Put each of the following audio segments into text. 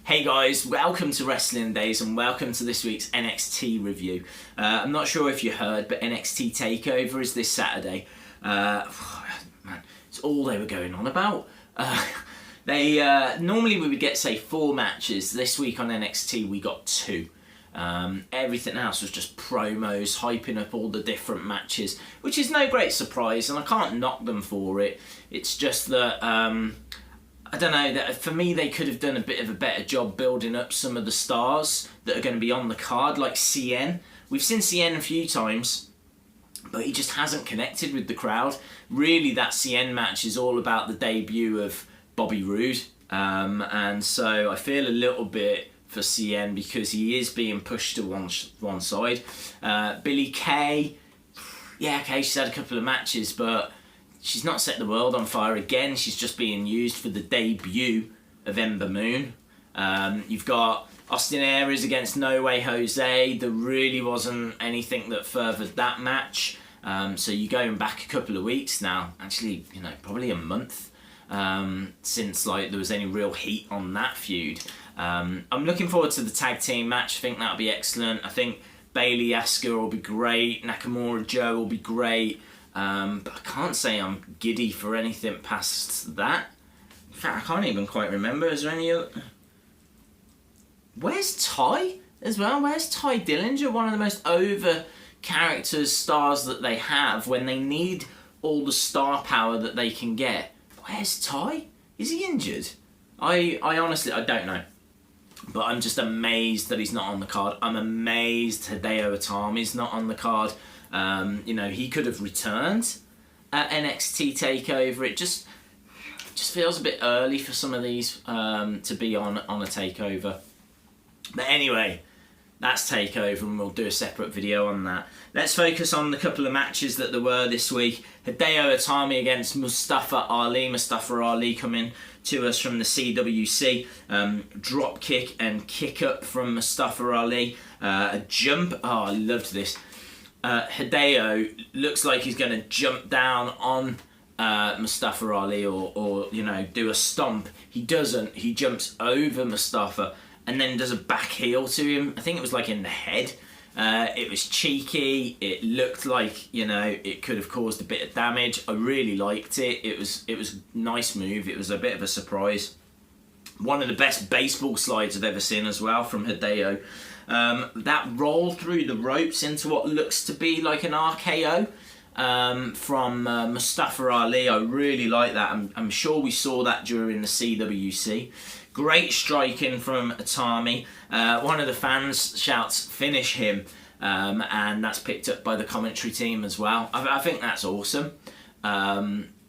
Hey guys, welcome to Wrestling Days and welcome to this week's NXT review. I'm not sure if you heard, but NXT TakeOver is this Saturday. Man, it's all they were going on about. Normally we would get, say, 4 matches. This week on NXT we got 2. Everything else was just promos, hyping up all the different matches, which is no great surprise, and I can't knock them for it. It's just that, I don't know, that for me they could have done a bit of a better job building up some of the stars that are going to be on the card, like CN. We've seen CN a few times, but he just hasn't connected with the crowd. Really, that CN match is all about the debut of Bobby Roode, and so I feel a little bit for CN because he is being pushed to one side. Billie Kay, yeah, okay, she's had a couple of matches, but she's not set the world on fire again. She's just being used for the debut of Ember Moon. You've got Austin Aries against No Way Jose. There really wasn't anything that furthered that match. So you're going back a couple of weeks now. Actually, probably a month since there was any real heat on that feud. I'm looking forward to the tag team match. I think that'll be excellent. I think Bailey Asuka will be great. Nakamura Joe will be great. But I can't say I'm giddy for anything past that. In fact, I can't even quite remember. Is there any other... Where's Ty as well? Where's Ty Dillinger? One of the most over characters, stars that they have when they need all the star power that they can get. Where's Ty? Is he injured? I honestly, I don't know. But I'm just amazed that he's not on the card. I'm amazed Hideo Itami's not on the card. He could have returned at NXT TakeOver. It just feels a bit early for some of these to be on a TakeOver. But anyway, that's TakeOver and we'll do a separate video on that. Let's focus on the couple of matches that there were this week. Hideo Itami against Mustafa Ali. Mustafa Ali coming to us from the CWC. Drop kick and kick up from Mustafa Ali. A jump. Oh, I loved this. Hideo looks like he's going to jump down on Mustafa Ali or do a stomp. He doesn't. He jumps over Mustafa and then does a back heel to him. I think it was in the head. It was cheeky. It looked like, it could have caused a bit of damage. I really liked it. It was a nice move. It was a bit of a surprise. One of the best baseball slides I've ever seen as well from Hideo. That roll through the ropes into what looks to be like an RKO from Mustafa Ali. I really like that. I'm sure we saw that during the CWC. Great striking from Itami. One of the fans shouts, "Finish him," and that's picked up by the commentary team as well. I think that's awesome. I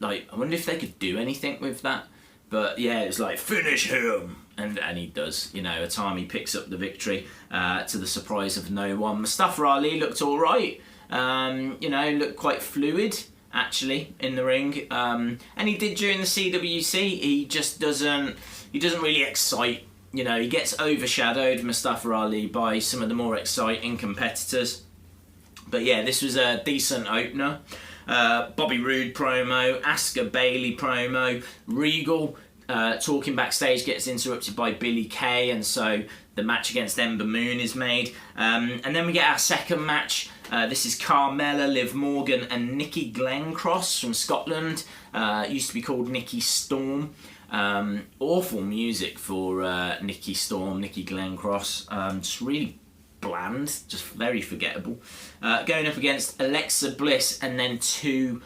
wonder if they could do anything with that. But yeah, it's "Finish him," and he does. Itami picks up the victory to the surprise of no one. Mustafa Ali looked all right. Looked quite fluid actually in the ring, and he did during the CWC. He just doesn't really excite. He gets overshadowed, Mustafa Ali, by some of the more exciting competitors. But yeah, this was a decent opener. Bobby Roode promo, Asuka Bailey promo, Regal talking backstage gets interrupted by Billie Kay, and so the match against Ember Moon is made. And then we get our second match. This is Carmella, Liv Morgan and Nikki Glencross from Scotland. Used to be called Nikki Storm. Awful music for Nikki Storm, Nikki Glencross. Just really bland, just very forgettable. Going up against Alexa Bliss and then 2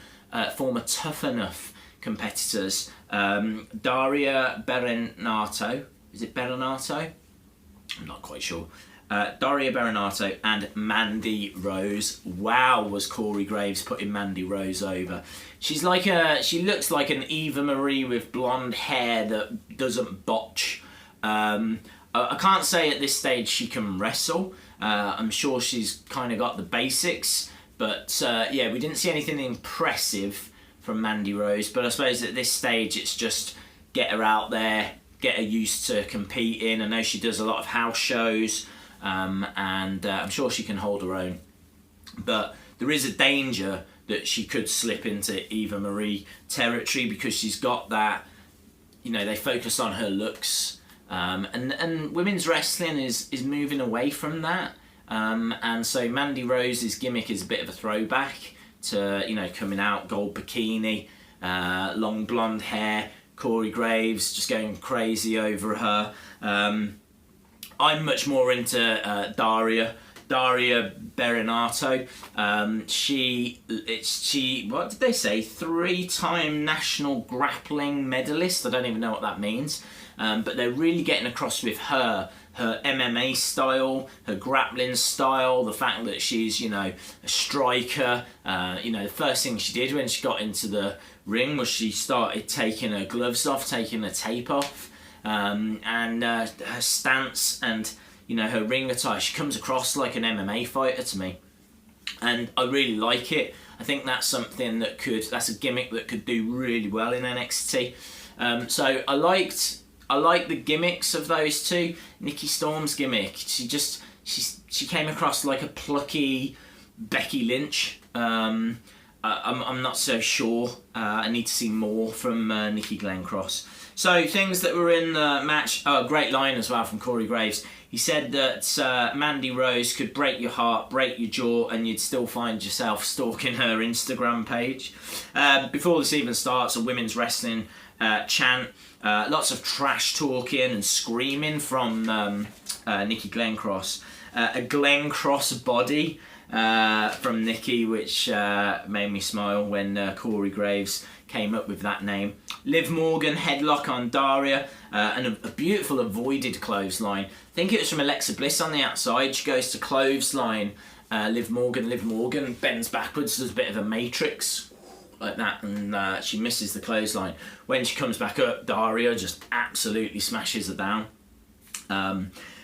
former Tough Enough competitors. Daria Berenato. Is it Berenato? I'm not quite sure. Daria Berenato and Mandy Rose. Wow, was Corey Graves putting Mandy Rose over. She looks like an Eva Marie with blonde hair that doesn't botch. I can't say at this stage she can wrestle. I'm sure she's kind of got the basics, but we didn't see anything impressive from Mandy Rose. But I suppose at this stage it's just get her out there, get her used to competing. I know she does a lot of house shows. And I'm sure she can hold her own, but there is a danger that she could slip into Eva Marie territory because she's got that, they focus on her looks And women's wrestling is moving away from that. And so Mandy Rose's gimmick is a bit of a throwback to, you know, coming out, gold bikini, long blonde hair, Corey Graves just going crazy over her. I'm much more into Daria Berinato. She, what did they say? 3-time national grappling medalist. I don't even know what that means. But they're really getting across with her MMA style, her grappling style, the fact that she's, you know, a striker. You know, the first thing she did when she got into the ring was she started taking her gloves off, taking her tape off, and her stance and, you know, her ring attire. She comes across like an MMA fighter to me, and I really like it. I think that's something that's a gimmick that could do really well in NXT. So I like the gimmicks of those two. Nikki Storm's gimmick, she came across like a plucky Becky Lynch. I'm not so sure. I need to see more from Nikki Glencross. So things that were in the match. Oh, great line as well from Corey Graves. He said that Mandy Rose could break your heart, break your jaw, and you'd still find yourself stalking her Instagram page. Before this even starts, a women's wrestling chant. Lots of trash talking and screaming from Nikki Glencross. A Glencross body from Nikki, which made me smile when Corey Graves came up with that name. Liv Morgan headlock on Daria, and a beautiful avoided clothesline. I think it was from Alexa Bliss on the outside. She goes to clothesline Liv Morgan. Liv Morgan bends backwards, does a bit of a matrix like that, and she misses the clothesline. When she comes back up, Daria just absolutely smashes her down.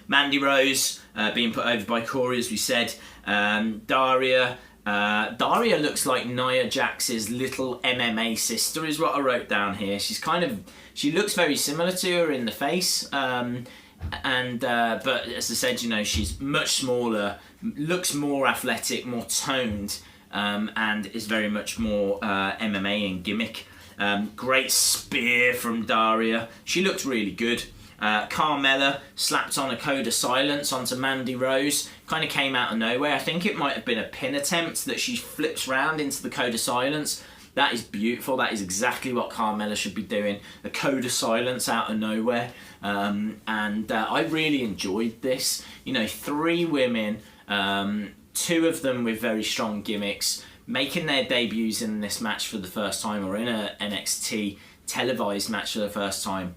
Mandy Rose being put over by Corey, as we said. Daria looks like Nia Jax's little MMA sister, is what I wrote down here. She looks very similar to her in the face, but as I said, you know, she's much smaller, looks more athletic, more toned, and is very much more MMA and gimmick. Great spear from Daria. She looked really good. Carmella slapped on a code of silence onto Mandy Rose. Kind of came out of nowhere. I think it might have been a pin attempt that she flips round into the code of silence. That is beautiful. That is exactly what Carmella should be doing. A code of silence out of nowhere. And I really enjoyed this. You know, 3 women, 2 of them with very strong gimmicks, making their debuts in this match for the first time, or in a NXT televised match for the first time.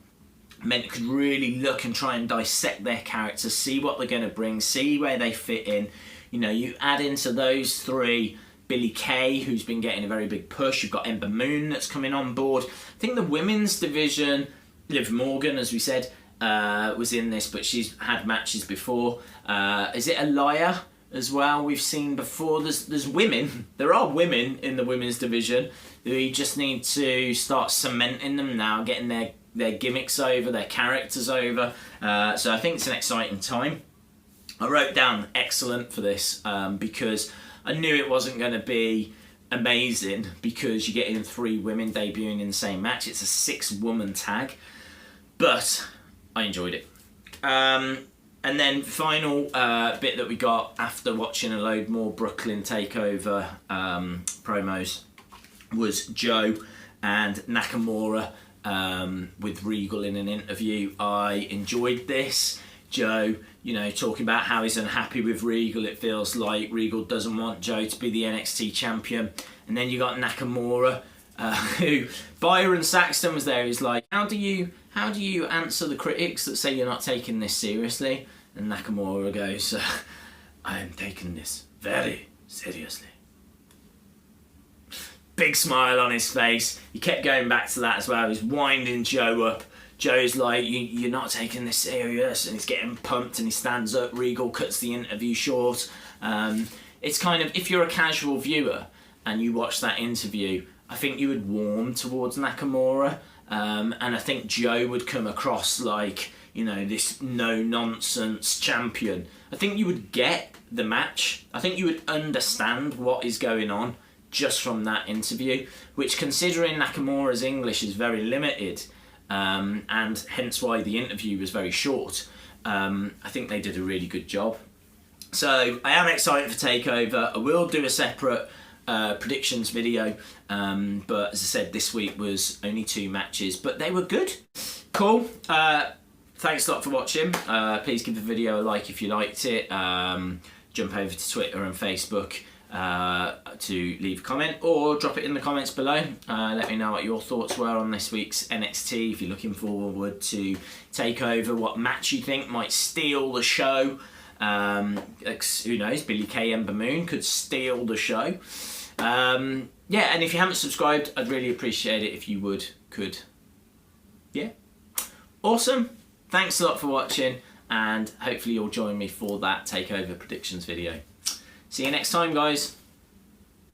Men could really look and try and dissect their characters, see what they're going to bring, see where they fit in. You know, you add into those 3 Billie Kay, who's been getting a very big push. You've got Ember Moon that's coming on board. I think the women's division, Liv Morgan, as we said, was in this, but she's had matches before. Is it Aliyah as well? We've seen before. There's women. There are women in the women's division. We just need to start cementing them now, getting their gimmicks over, their characters over. So I think it's an exciting time. I wrote down excellent for this because I knew it wasn't going to be amazing, because you're getting 3 women debuting in the same match. It's a 6-woman tag, but I enjoyed it. And then final bit that we got after watching a load more Brooklyn Takeover promos was Joe and Nakamura with Regal in an interview. I enjoyed this. Joe, you know, talking about how he's unhappy with Regal. It feels like Regal doesn't want Joe to be the NXT champion. And then you got Nakamura, who Byron Saxton was there. He's like, how do you answer the critics that say you're not taking this seriously? And Nakamura goes, I am taking this very seriously. Big smile on his face. He kept going back to that as well. He's winding Joe up. Joe's like, you're not taking this serious, and he's getting pumped, and he stands up. Regal cuts the interview short. It's kind of, if you're a casual viewer and you watch that interview, I think you would warm towards Nakamura, and I think Joe would come across like, you know, this no-nonsense champion. I think you would get the match. I think you would understand what is going on just from that interview, which, considering Nakamura's English is very limited, and hence why the interview was very short. I think they did a really good job. So I am excited for TakeOver. I will do a separate predictions video, but as I said, this week was only 2 matches, but they were good. Cool. Thanks a lot for watching. Please give the video a like if you liked it. Jump over to Twitter and Facebook to leave a comment, or drop it in the comments below. Let me know what your thoughts were on this week's NXT. If you're looking forward to TakeOver, what match you think might steal the show. Who knows, Billy Kay Ember Moon could steal the show. Yeah, and if you haven't subscribed, I'd really appreciate it if you could. Yeah. Awesome. Thanks a lot for watching, and hopefully you'll join me for that TakeOver predictions video. See you next time, guys.